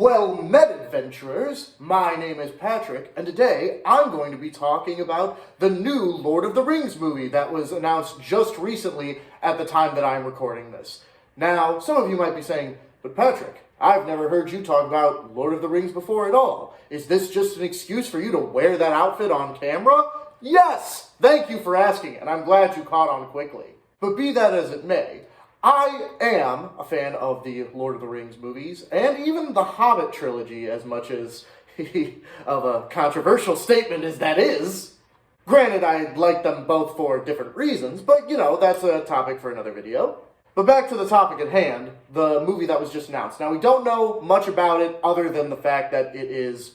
Well met, adventurers! My name is Patrick, and today I'm going to be talking about the new Lord of the Rings movie that was announced just recently at the time that I'm recording this. Now, some of you might be saying, but Patrick, I've never heard you talk about Lord of the Rings before at all. Is this just an excuse for you to wear that outfit on camera? Yes! Thank you for asking, and I'm glad you caught on quickly. But be that as it may, I am a fan of the Lord of the Rings movies, and even the Hobbit trilogy, as much as of a controversial statement as that is. Granted, I like them both for different reasons, but that's a topic for another video. But back to the topic at hand, the movie that was just announced. Now, we don't know much about it other than the fact that it is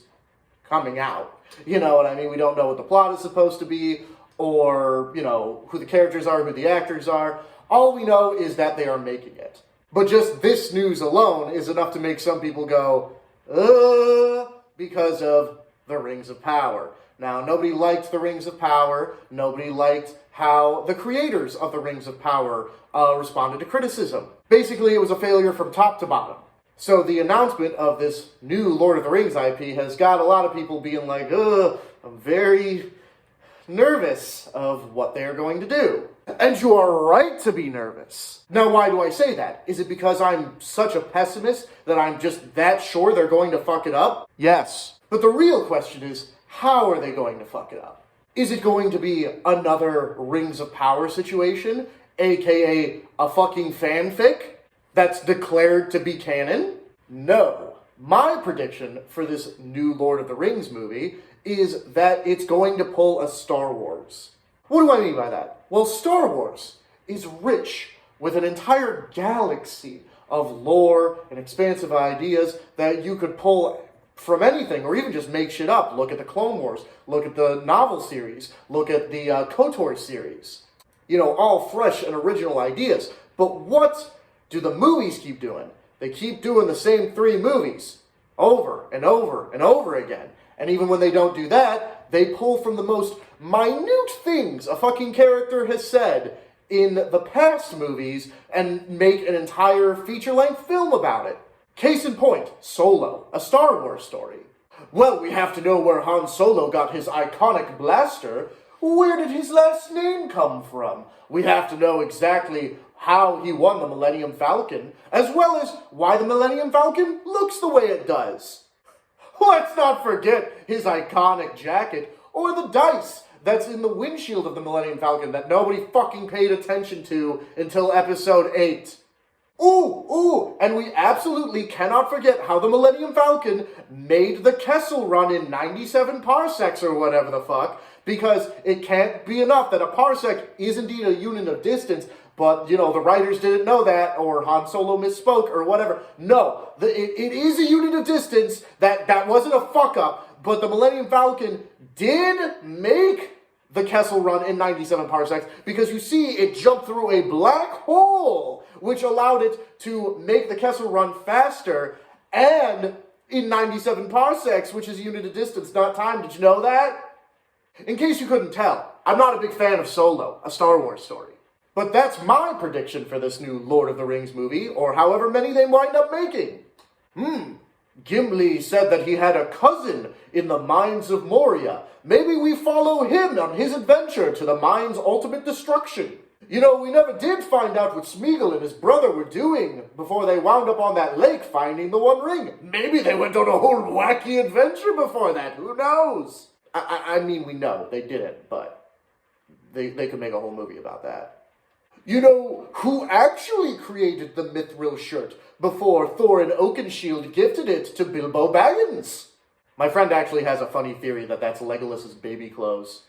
coming out. You know what I mean? We don't know what the plot is supposed to be, or, who the characters are, who the actors are. All we know is that they are making it. But just this news alone is enough to make some people go, because of the Rings of Power. Now, nobody liked the Rings of Power. Nobody liked how the creators of the Rings of Power responded to criticism. Basically, it was a failure from top to bottom. So the announcement of this new Lord of the Rings IP has got a lot of people being like, I'm very nervous of what they're going to do. And you are right to be nervous. Now, why do I say that? Is it because I'm such a pessimist that I'm just that sure they're going to fuck it up? Yes. But the real question is, how are they going to fuck it up? Is it going to be another Rings of Power situation, aka a fucking fanfic that's declared to be canon? No. My prediction for this new Lord of the Rings movie is that it's going to pull a Star Wars. What do I mean by that? Well, Star Wars is rich with an entire galaxy of lore and expansive ideas that you could pull from anything, or even just make shit up. Look at the Clone Wars, look at the novel series, look at the KOTOR series. All fresh and original ideas. But what do the movies keep doing? They keep doing the same 3 movies over and over and over again. And even when they don't do that, they pull from the most minute things a fucking character has said in the past movies and make an entire feature-length film about it. Case in point, Solo, a Star Wars story. Well, we have to know where Han Solo got his iconic blaster. Where did his last name come from? We have to know exactly how he won the Millennium Falcon, as well as why the Millennium Falcon looks the way it does. Let's not forget his iconic jacket, or the dice that's in the windshield of the Millennium Falcon that nobody fucking paid attention to until episode 8. And we absolutely cannot forget how the Millennium Falcon made the Kessel Run in 97 parsecs or whatever the fuck, because it can't be enough that a parsec is indeed a unit of distance, but, the writers didn't know that, or Han Solo misspoke, or whatever. No, it is a unit of distance. That wasn't a fuck-up, but the Millennium Falcon did make the Kessel Run in 97 parsecs, because you see, it jumped through a black hole, which allowed it to make the Kessel Run faster, and in 97 parsecs, which is a unit of distance, not time. Did you know that? In case you couldn't tell, I'm not a big fan of Solo, a Star Wars story. But that's my prediction for this new Lord of the Rings movie, or however many they wind up making. Gimli said that he had a cousin in the mines of Moria. Maybe we follow him on his adventure to the mine's ultimate destruction. We never did find out what Smeagol and his brother were doing before they wound up on that lake finding the One Ring. Maybe they went on a whole wacky adventure before that. Who knows? I mean, we know they didn't, but they could make a whole movie about that. Who actually created the Mithril shirt before Thorin Oakenshield gifted it to Bilbo Baggins? My friend actually has a funny theory that that's Legolas's baby clothes.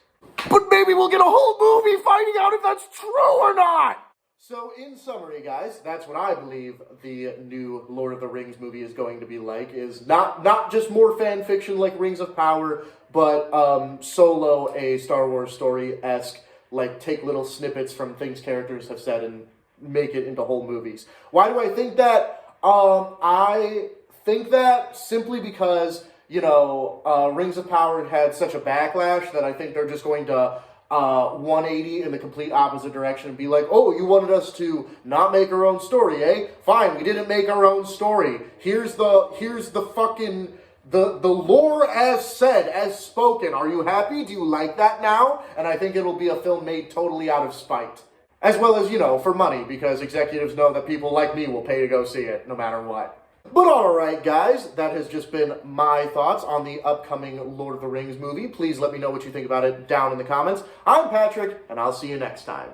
But maybe we'll get a whole movie finding out if that's true or not! So, in summary, guys, that's what I believe the new Lord of the Rings movie is going to be like, is not just more fan fiction like Rings of Power, but Solo, a Star Wars story-esque, like take little snippets from things characters have said and make it into whole movies. Why do I think that? I think that simply because, Rings of Power had such a backlash that I think they're just going to 180 in the complete opposite direction and be like, oh, you wanted us to not make our own story, eh? Fine, we didn't make our own story. Here's the fucking, the lore as said, as spoken. Are you happy? Do you like that now? And I think it'll be a film made totally out of spite. As well as, for money, because executives know that people like me will pay to go see it, no matter what. But alright guys, that has just been my thoughts on the upcoming Lord of the Rings movie. Please let me know what you think about it down in the comments. I'm Patrick, and I'll see you next time.